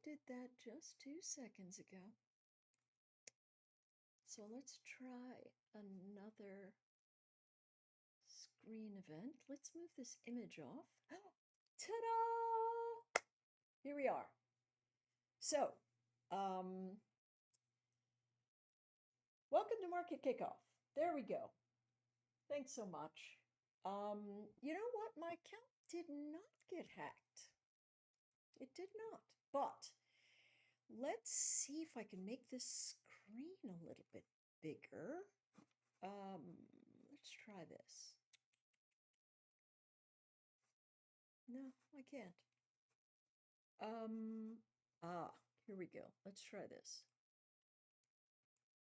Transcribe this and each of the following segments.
did that just 2 seconds ago. So let's try another screen event. Let's move this image off. Ta-da! Here we are. So, welcome to Market Kickoff. There we go. Thanks so much. You know what? My account did not get hacked. It did not. But let's see if I can make this screen a little bit bigger. Let's try this. No, I can't. Here we go. Let's try this.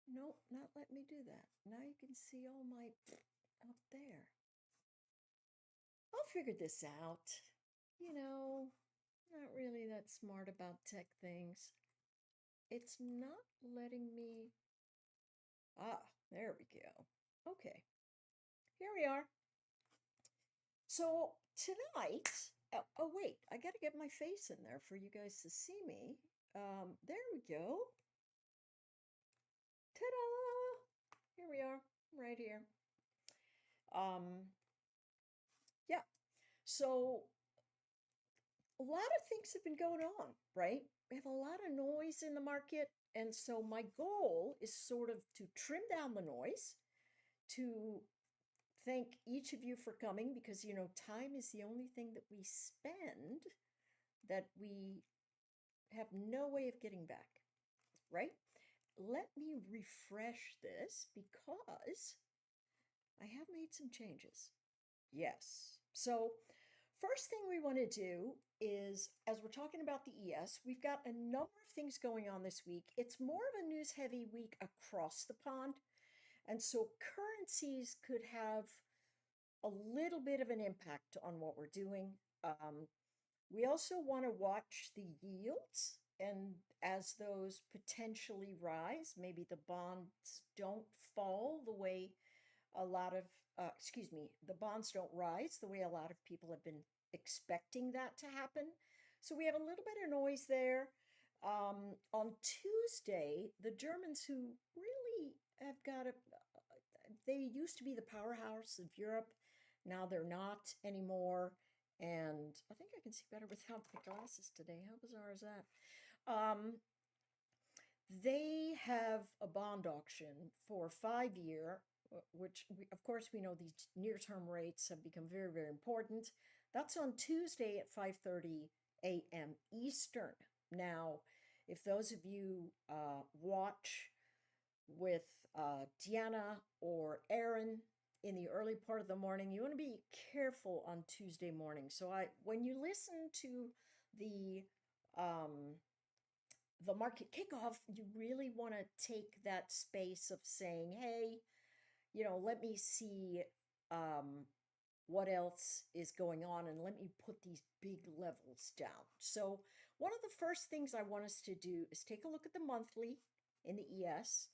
Nope, not letting me do that. Now you can see all my up there. I'll figure this out. You know, not really that smart about tech things. It's not letting me. There we go. Okay, here we are. So tonight, oh wait, I gotta get my face in there for you guys to see me. There we go. Ta-da! Here we are, right here. Yeah. So a lot of things have been going on, right? We have a lot of noise in the market, and so my goal is sort of to trim down the noise, to thank each of you for coming, because you know time is the only thing that we spend that we have no way of getting back, right? Let me refresh this because I have made some changes. Yes. So first thing we want to do is, as we're talking about the ES, we've got a number of things going on this week. It's more of a news heavy week across the pond. And so currencies could have a little bit of an impact on what we're doing. We also want to watch the yields, and as those potentially rise, maybe the bonds don't fall the way a lot of, the bonds don't rise the way a lot of people have been expecting that to happen. So we have a little bit of noise there. On Tuesday, the Germans, who really have got they used to be the powerhouse of Europe. Now they're not anymore. And I think I can see better without my glasses today. How bizarre is that? They have a bond auction for 5-year, which of course we know these near-term rates have become very, very important. That's on Tuesday at 5:30 a.m. Eastern. Now, if those of you watch with Deanna or Aaron in the early part of the morning, you want to be careful on Tuesday morning. So when you listen to the market kickoff, you really want to take that space of saying, hey, you know, let me see what else is going on, and let me put these big levels down. So one of the first things I want us to do is take a look at the monthly in the ES.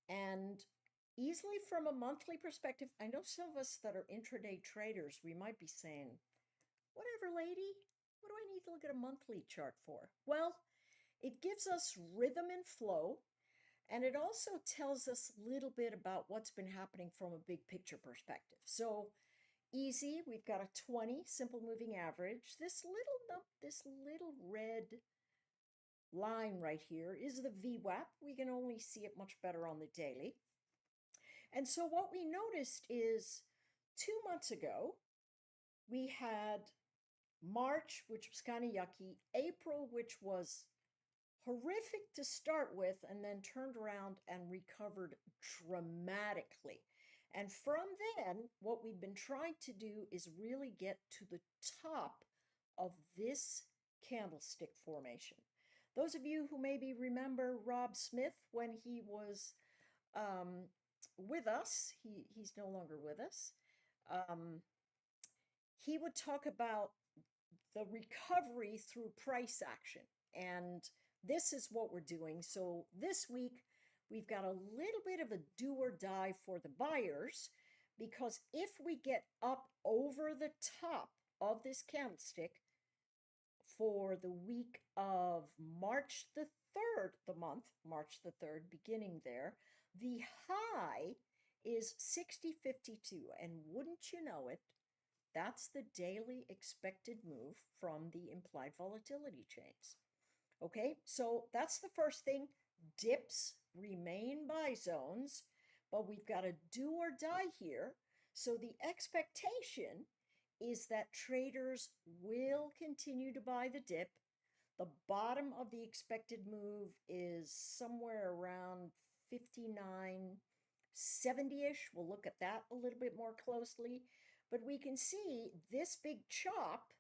And easily from a monthly perspective, I know some of us that are intraday traders, we might be saying, whatever, lady, what do I need to look at a monthly chart for? Well, it gives us rhythm and flow, and it also tells us a little bit about what's been happening from a big picture perspective. So easy, we've got a 20 simple moving average. This little red line right here is the VWAP. We can only see it much better on the daily. And so what we noticed is 2 months ago, we had March, which was kind of yucky, April, which was horrific to start with, and then turned around and recovered dramatically. And from then, what we've been trying to do is really get to the top of this candlestick formation. Those of you who maybe remember Rob Smith when he was with us, he's no longer with us, he would talk about the recovery through price action. And this is what we're doing. So this week, we've got a little bit of a do or die for the buyers, because if we get up over the top of this candlestick for the week of March the 3rd, the month, March the 3rd, beginning there, the high is 60.52. And wouldn't you know it, that's the daily expected move from the implied volatility chains. Okay, so that's the first thing. Dips remain buy zones, but we've got a do or die here. So the expectation is that traders will continue to buy the dip. The bottom of the expected move is somewhere around 59.70-ish. We'll look at that a little bit more closely. But we can see this big chop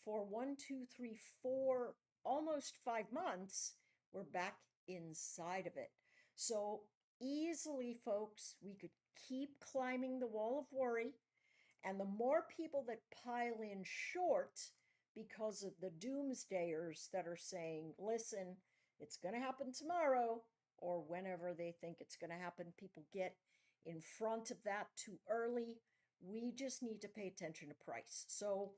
for 1, 2, 3, 4, almost 5 months, we're back inside of it. So easily, folks, we could keep climbing the wall of worry. And the more people that pile in short because of the doomsdayers that are saying, listen, it's going to happen tomorrow, or whenever they think it's going to happen, people get in front of that too early. We just need to pay attention to price. So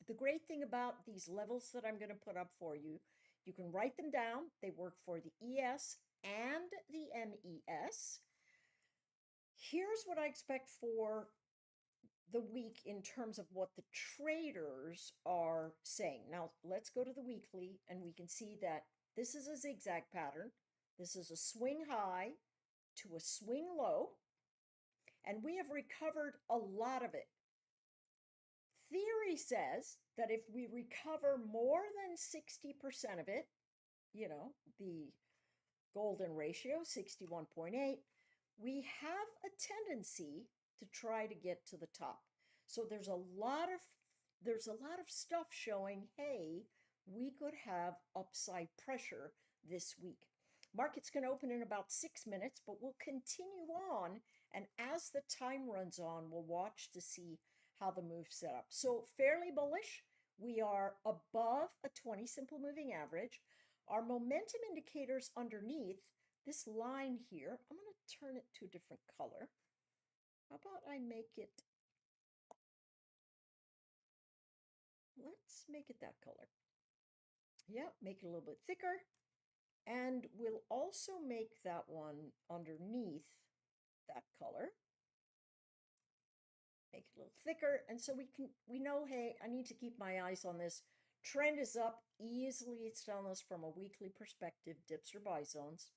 the great thing about these levels that I'm going to put up for you, you can write them down. They work for the ES and the MES. Here's what I expect for the week in terms of what the traders are saying. Now, let's go to the weekly, and we can see that this is a zigzag pattern. This is a swing high to a swing low, and we have recovered a lot of it. Theory says that if we recover more than 60% of it, the golden ratio, 61.8, we have a tendency to try to get to the top. So there's a lot of stuff showing, hey, we could have upside pressure this week. Market's going to open in about 6 minutes, but we'll continue on. And as the time runs on, we'll watch to see how the move's set up. So fairly bullish. We are above a 20 simple moving average. Our momentum indicators underneath this line here, I'm going to turn it to a different color. How about I make it, let's make it that color. Yeah, make it a little bit thicker. And we'll also make that one underneath that color. Make it a little thicker. And so we know, hey, I need to keep my eyes on this. Trend is up. Easily it's telling us from a weekly perspective, dips or buy zones.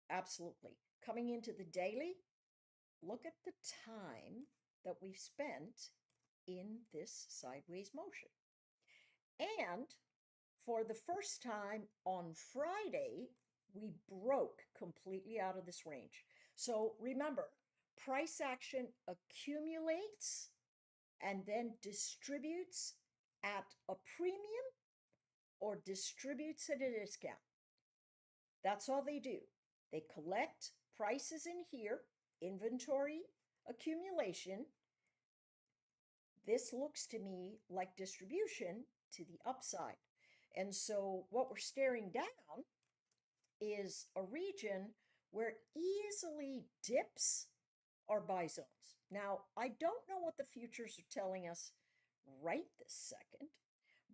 Absolutely. Coming into the daily, look at the time that we've spent in this sideways motion. And for the first time on Friday, we broke completely out of this range. So remember, price action accumulates and then distributes at a premium or distributes at a discount. That's all they do. They collect prices in here, inventory accumulation. This looks to me like distribution to the upside. And so what we're staring down is a region where easily dips are buy zones. Now, I don't know what the futures are telling us right this second,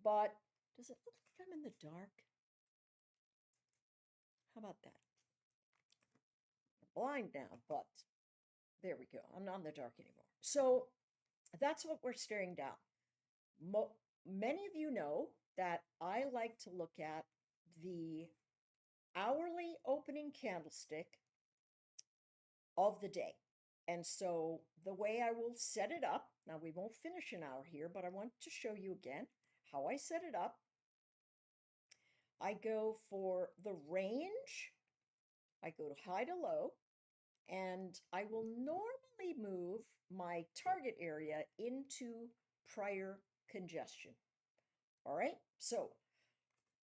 but does it look like I'm in the dark? How about that? I'm blind now, but there we go. I'm not in the dark anymore. So that's what we're staring down. Many of you know that I like to look at the hourly opening candlestick of the day. And so the way I will set it up, now we won't finish an hour here, but I want to show you again how I set it up. I go for the range, I go to high to low, and I will normally move my target area into prior congestion. All right, so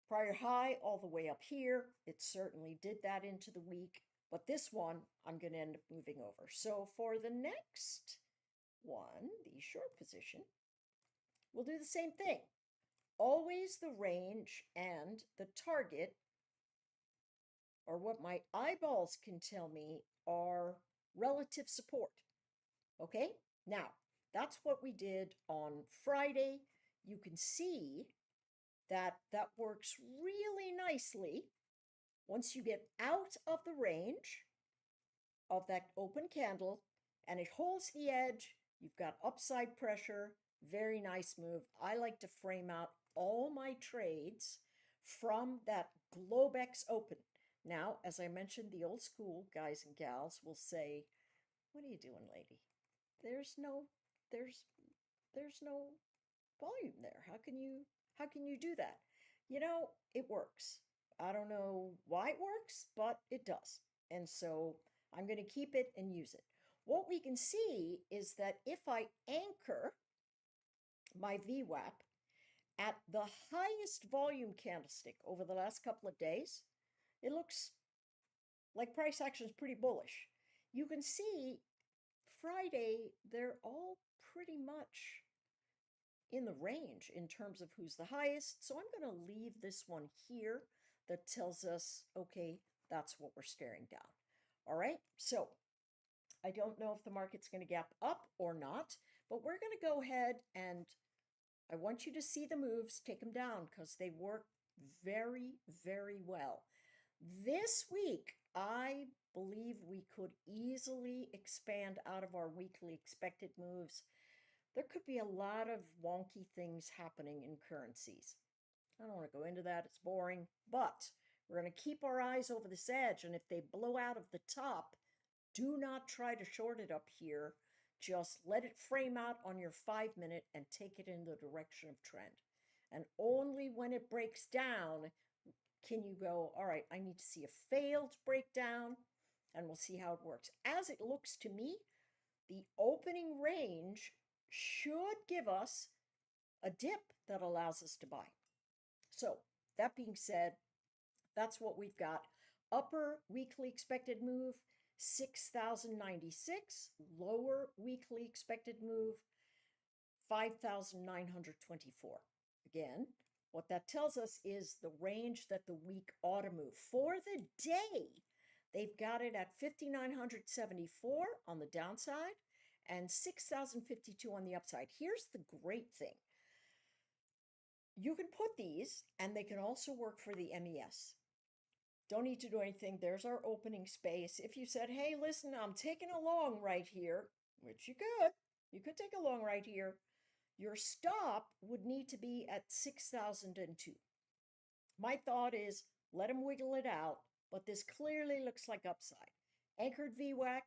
prior high all the way up here. It certainly did that into the week, but this one I'm going to end up moving over. So for the next one, the short position, we'll do the same thing. Always the range and the target, or what my eyeballs can tell me, are relative support. Okay, now that's what we did on Friday. You can see that works really nicely once you get out of the range of that open candle and it holds the edge. You've got upside pressure. Very nice move. I like to frame out all my trades from that Globex open. Now, as I mentioned, the old school guys and gals will say, "What are you doing, lady? There's no there's there's no volume there. How can you do that?" It works. I don't know why it works, but it does. And so I'm going to keep it and use it. What we can see is that if I anchor my VWAP at the highest volume candlestick over the last couple of days, it looks like price action is pretty bullish. You can see Friday, they're all pretty much in the range in terms of who's the highest. So I'm going to leave this one here that tells us, okay, that's what we're staring down. All right, so I don't know if the market's going to gap up or not, but we're going to go ahead and I want you to see the moves, take them down because they work very, very well. This week, I believe we could easily expand out of our weekly expected moves. There could be a lot of wonky things happening in currencies. I don't want to go into that, it's boring, but we're going to keep our eyes over this edge, and if they blow out of the top, do not try to short it up here. Just let it frame out on your 5-minute and take it in the direction of trend. And only when it breaks down can you go, all right, I need to see a failed breakdown, and we'll see how it works. As it looks to me, the opening range should give us a dip that allows us to buy. So that being said, that's what we've got. Upper weekly expected move, 6,096. Lower weekly expected move, 5,924. Again, what that tells us is the range that the week ought to move. For the day, they've got it at 5,974 on the downside and 6,052 on the upside. Here's the great thing. You can put these, and they can also work for the MES. Don't need to do anything. There's our opening space. If you said, hey, listen, I'm taking a long right here, which you could take a long right here, your stop would need to be at 6,002. My thought is let them wiggle it out, but this clearly looks like upside. Anchored VWAP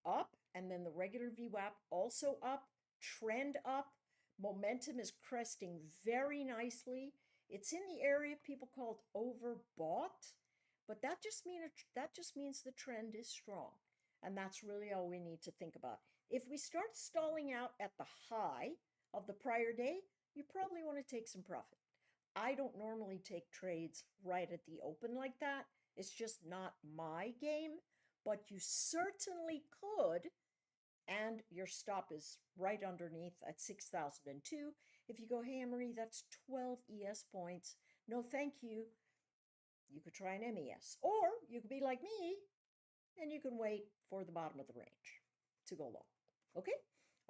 up, and then the regular VWAP also up, trend up. Momentum is cresting very nicely. It's in the area people called overbought, but that just means the trend is strong. And that's really all we need to think about. If we start stalling out at the high of the prior day, you probably want to take some profit. I don't normally take trades right at the open like that. It's just not my game, but you certainly could. And your stop is right underneath at 6,002. If you go, hey, Marie, that's 12 ES points. No, thank you. You could try an MES. Or you could be like me, and you can wait for the bottom of the range to go long. Okay?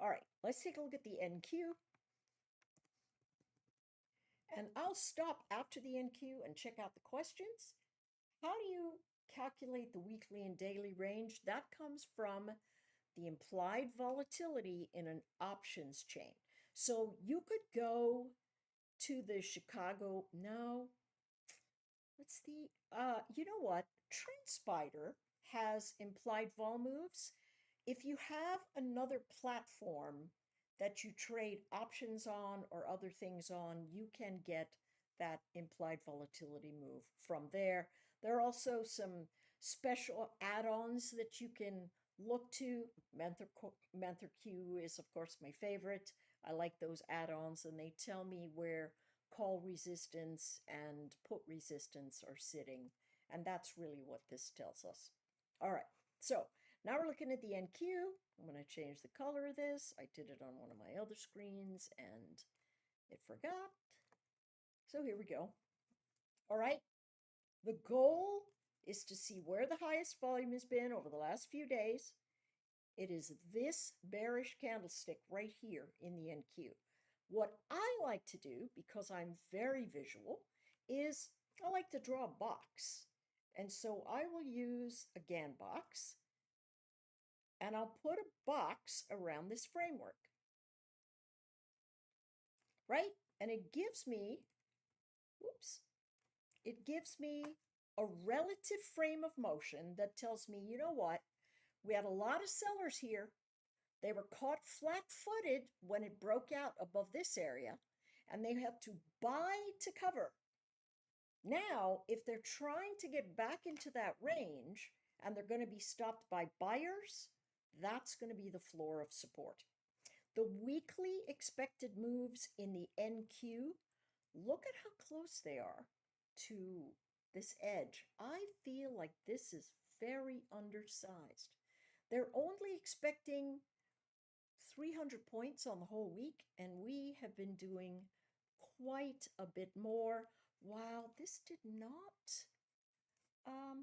All right, let's take a look at the NQ. And I'll stop after the NQ and check out the questions. How do you calculate the weekly and daily range? That comes from the implied volatility in an options chain. So you could go to the Chicago, no, what's the, you know what? TrendSpider has implied vol moves. If you have another platform that you trade options on or other things on, you can get that implied volatility move from there. There are also some special add-ons that you can look to. MentorQ is, of course, my favorite. I like those add-ons, and they tell me where call resistance and put resistance are sitting. And that's really what this tells us. All right, so now we're looking at the NQ. I'm going to change the color of this. I did it on one of my other screens and it forgot. So here we go. All right, the goal is to see where the highest volume has been over the last few days. It is this bearish candlestick right here in the NQ. What I like to do, because I'm very visual, is I like to draw a box. And so I will use a GAN box, and I'll put a box around this framework, right? And it gives me, whoops, it gives me a relative frame of motion that tells me, you know what? We had a lot of sellers here. They were caught flat-footed when it broke out above this area, and they have to buy to cover. Now, if they're trying to get back into that range and they're going to be stopped by buyers, that's going to be the floor of support. The weekly expected moves in the NQ, look at how close they are to this edge. I feel like this is very undersized. They're only expecting 300 points on the whole week, and we have been doing quite a bit more. Wow, this did not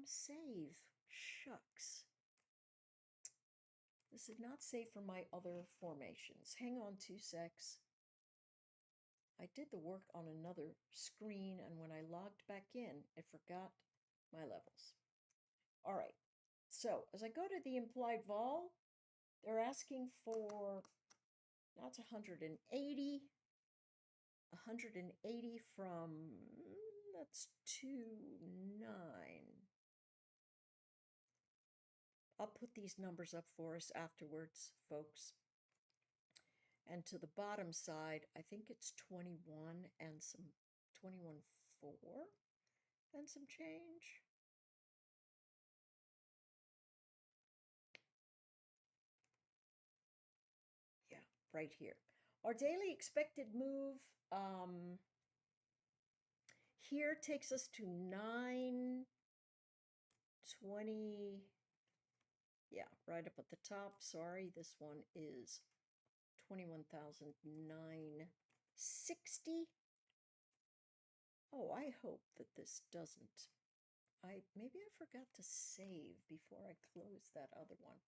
save. Shucks. This did not save for my other formations. Hang on 2 secs. I did the work on another screen, and when I logged back in, I forgot my levels. All right, so as I go to the implied vol, they're asking for, that's 180. 180 from, that's 2.9. I'll put these numbers up for us afterwards, folks. And to the bottom side, I think it's 21 and some 21.4 and some change. Yeah, right here. Our daily expected move here takes us to 920. Yeah, right up at the top. Sorry, this one is 21,960. Oh, I hope that this doesn't. Maybe I forgot to save before I close that other one.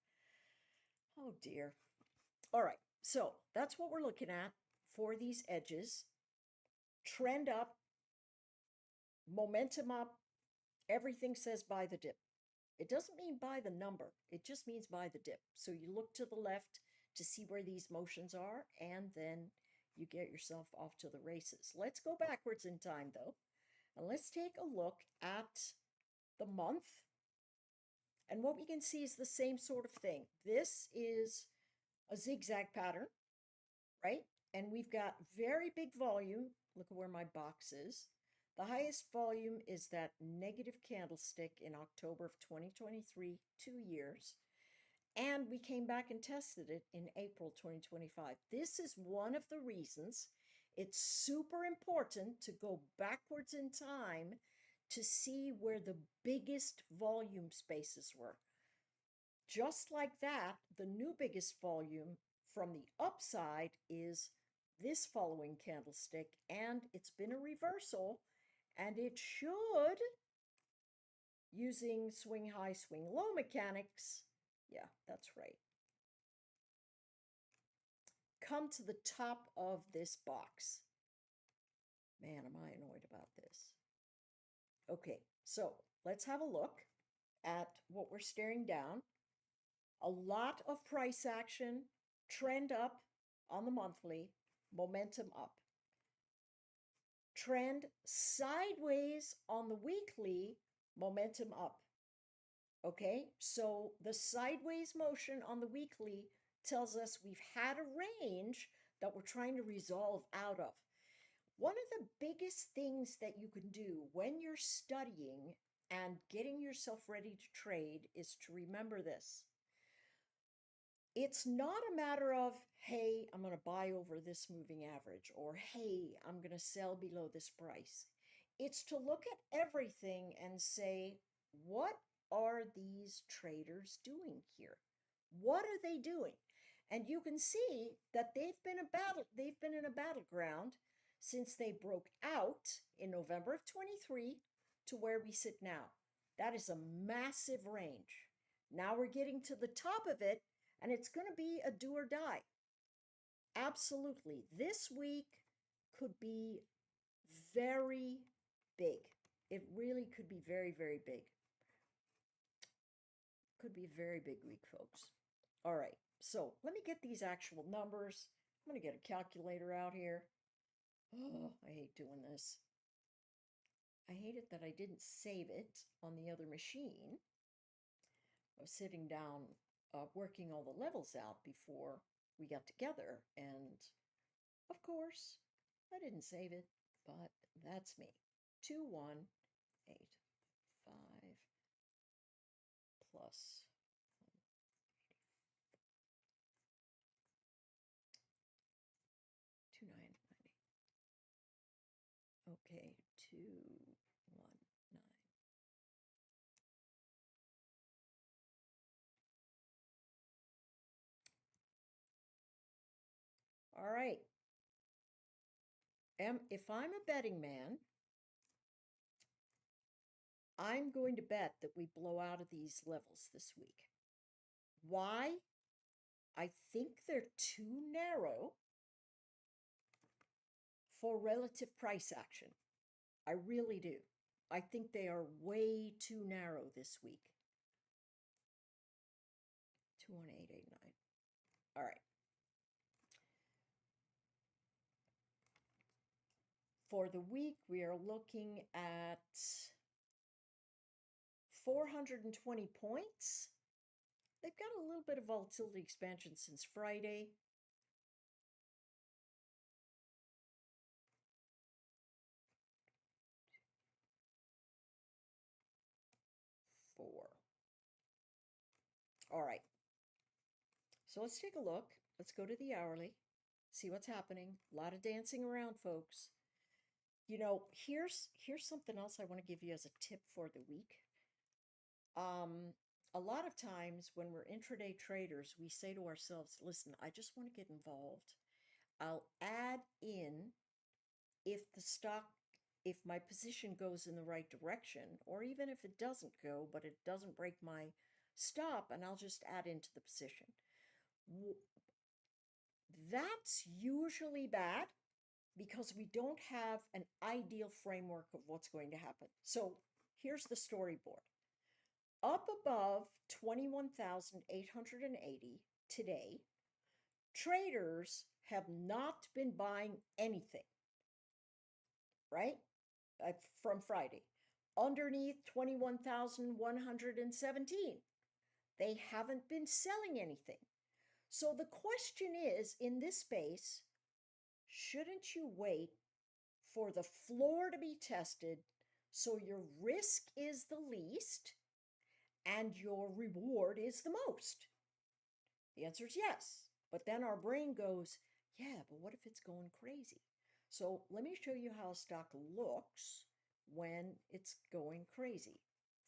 Oh dear. All right, so that's what we're looking at for these edges. Trend up, momentum up, everything says buy the dip. It doesn't mean buy the number, it just means buy the dip. So you look to the left to see where these motions are, and then you get yourself off to the races. Let's go backwards in time though, and let's take a look at the month. And what we can see is the same sort of thing. This is a zigzag pattern, right? And we've got very big volume. Look at where my box is. The highest volume is that negative candlestick in October of 2023, 2 years. And we came back and tested it in April 2025. This is one of the reasons it's super important to go backwards in time to see where the biggest volume spaces were. Just like that, the new biggest volume from the upside is this following candlestick, and it's been a reversal, and it should, using swing high, swing low mechanics, yeah, that's right, come to the top of this box. Man, am I annoyed about this. Okay, so let's have a look at what we're staring down. A lot of price action, trend up on the monthly, momentum up. Trend sideways on the weekly, momentum up. Okay, so the sideways motion on the weekly tells us we've had a range that we're trying to resolve out of. One of the biggest things that you can do when you're studying and getting yourself ready to trade is to remember this. It's not a matter of, hey, I'm going to buy over this moving average, or hey, I'm going to sell below this price. It's to look at everything and say, what are these traders doing here? What are they doing? And you can see that they've been in a battleground since they broke out in November of 23 to where we sit now. That is a massive range. Now we're getting to the top of it, and it's going to be a do or die. Absolutely. This week could be very big. It really could be very, very big. Could be a very big week, folks. All right. So let me get these actual numbers. I'm going to get a calculator out here. Oh, I hate doing this. I hate it that I didn't save it on the other machine. I was sitting down working all the levels out before we got together, and of course, I didn't save it, but that's me. 2185 plus 2998. Okay, 219. All right. If I'm a betting man, I'm going to bet that we blow out of these levels this week. Why? I think they're too narrow for relative price action. I really do. I think they are way too narrow this week. 21889. All right. For the week, we are looking at 420 points. They've got a little bit of volatility expansion since Friday. Four. All right. So let's take a look. Let's go to the hourly, see what's happening. A lot of dancing around, folks. You know, here's something else I want to give you as a tip for the week. A lot of times when we're intraday traders, we say to ourselves, listen, I just want to get involved. I'll add in if the stock, if my position goes in the right direction, or even if it doesn't go, but it doesn't break my stop, and I'll just add into the position. That's usually bad because we don't have an ideal framework of what's going to happen. So here's the storyboard. Up above 21,880 today, traders have not been buying anything, right? From Friday. Underneath 21,117, they haven't been selling anything. So the question is, in this space, shouldn't you wait for the floor to be tested so your risk is the least and your reward is the most? The answer is yes. But then our brain goes, yeah, but what if it's going crazy? So let me show you how a stock looks when it's going crazy.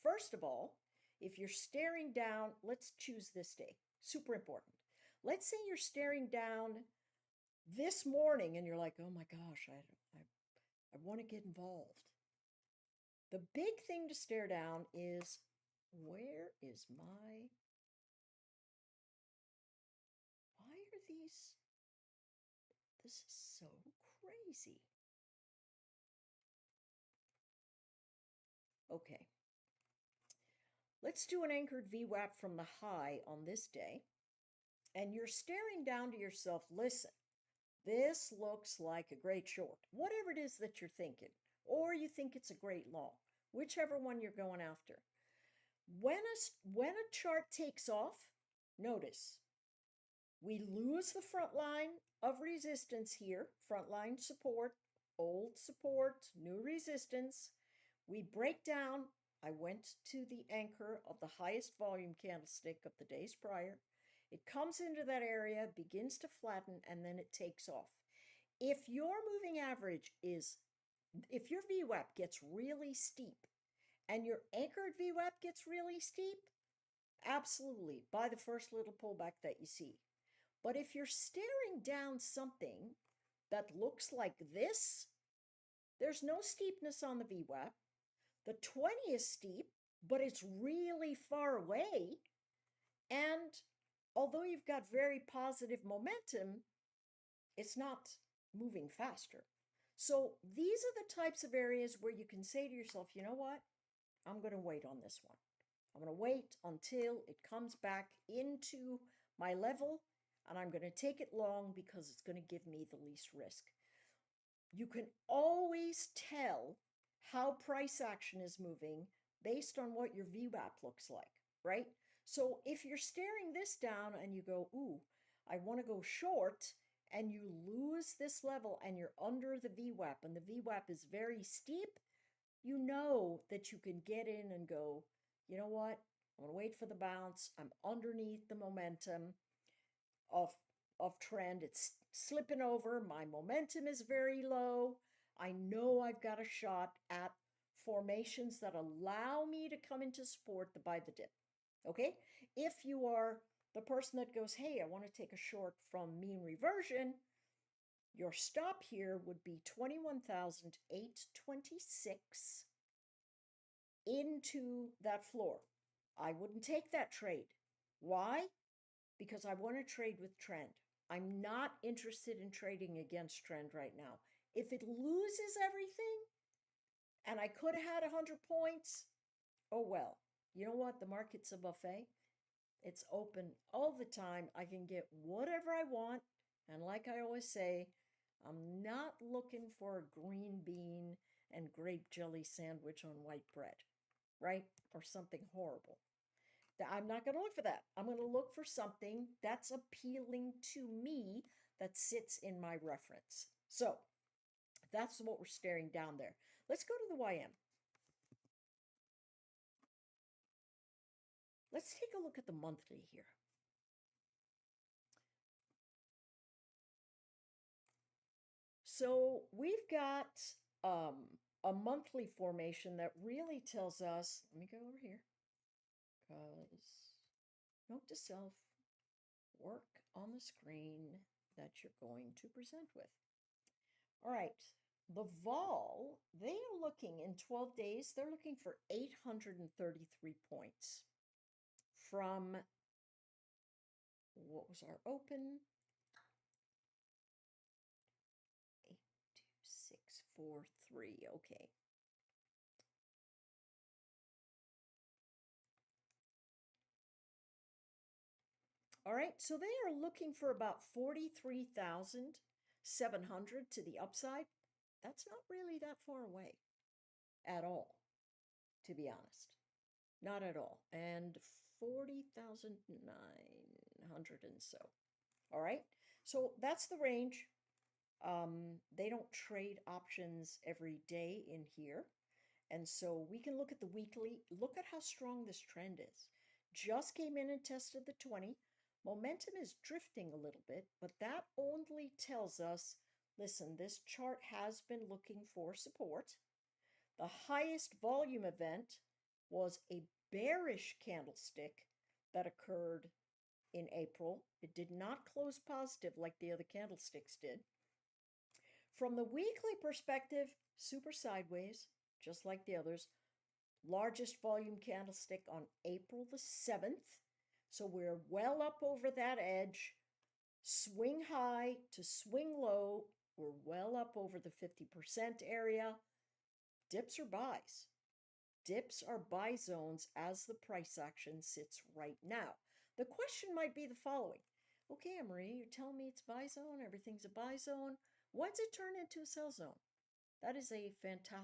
First of all, if you're staring down, let's choose this day. Super important. Let's say you're staring down this morning and you're like, oh my gosh, I want to get involved. The big thing to stare down is, where is my, why are these, this is so crazy. Okay. Let's do an anchored VWAP from the high on this day. And you're staring down to yourself, listen, this looks like a great short, whatever it is that you're thinking, or you think it's a great long, whichever one you're going after. When a chart takes off, notice we lose the front line of resistance here, front line support, old support, new resistance. We break down. I went to the anchor of the highest volume candlestick of the days prior. It comes into that area, begins to flatten, and then it takes off. If your moving average is, if your VWAP gets really steep and your anchored VWAP gets really steep, absolutely buy the first little pullback that you see. But if you're staring down something that looks like this, there's no steepness on the VWAP. The 20 is steep, but it's really far away. And although you've got very positive momentum, it's not moving faster. So these are the types of areas where you can say to yourself, you know what? I'm going to wait on this one. I'm going to wait until it comes back into my level, and I'm going to take it long because it's going to give me the least risk. You can always tell how price action is moving based on what your VWAP looks like, right? So if you're staring this down and you go, ooh, I want to go short, and you lose this level and you're under the VWAP and the VWAP is very steep, you know that you can get in and go, you know what? I'm going to wait for the bounce. I'm underneath the momentum of of trend. It's slipping over. My momentum is very low. I know I've got a shot at formations that allow me to come into support to buy the dip. Okay? If you are the person that goes, hey, I want to take a short from mean reversion, your stop here would be 21,826 into that floor. I wouldn't take that trade. Why? Because I want to trade with trend. I'm not interested in trading against trend right now. If it loses everything and I could have had 100 points, oh well. You know what? The market's a buffet. It's open all the time. I can get whatever I want. And like I always say, I'm not looking for a green bean and grape jelly sandwich on white bread, right? Or something horrible. I'm not going to look for that. I'm going to look for something that's appealing to me that sits in my reference. So that's what we're staring down there. Let's go to the YM. Let's take a look at the monthly here. So we've got a monthly formation that really tells us, let me go over here, because note to self, work on the screen that you're going to present with. All right, the vol, they are looking in 12 days, they're looking for 833 points from, what was our open? 82643, okay. All right, so they are looking for about 43,700 to the upside. That's not really that far away at all, to be honest. Not at all. And 40,900 and so. All right, so that's the range. They don't trade options every day in here. And so we can look at the weekly. Look at how strong this trend is. Just came in and tested the 20. Momentum is drifting a little bit, but that only tells us, listen, this chart has been looking for support. The highest volume event was a bearish candlestick that occurred in April. It did not close positive like the other candlesticks did. From the weekly perspective, super sideways, just like the others. Largest volume candlestick on April the 7th. So we're well up over that edge. Swing high to swing low. We're well up over the 50% area. Dips or buys? Dips are buy zones as the price action sits right now. The question might be the following. Okay, Anne-Marie, you're telling me it's buy zone, everything's a buy zone. When's it turn into a sell zone? That is a fantastic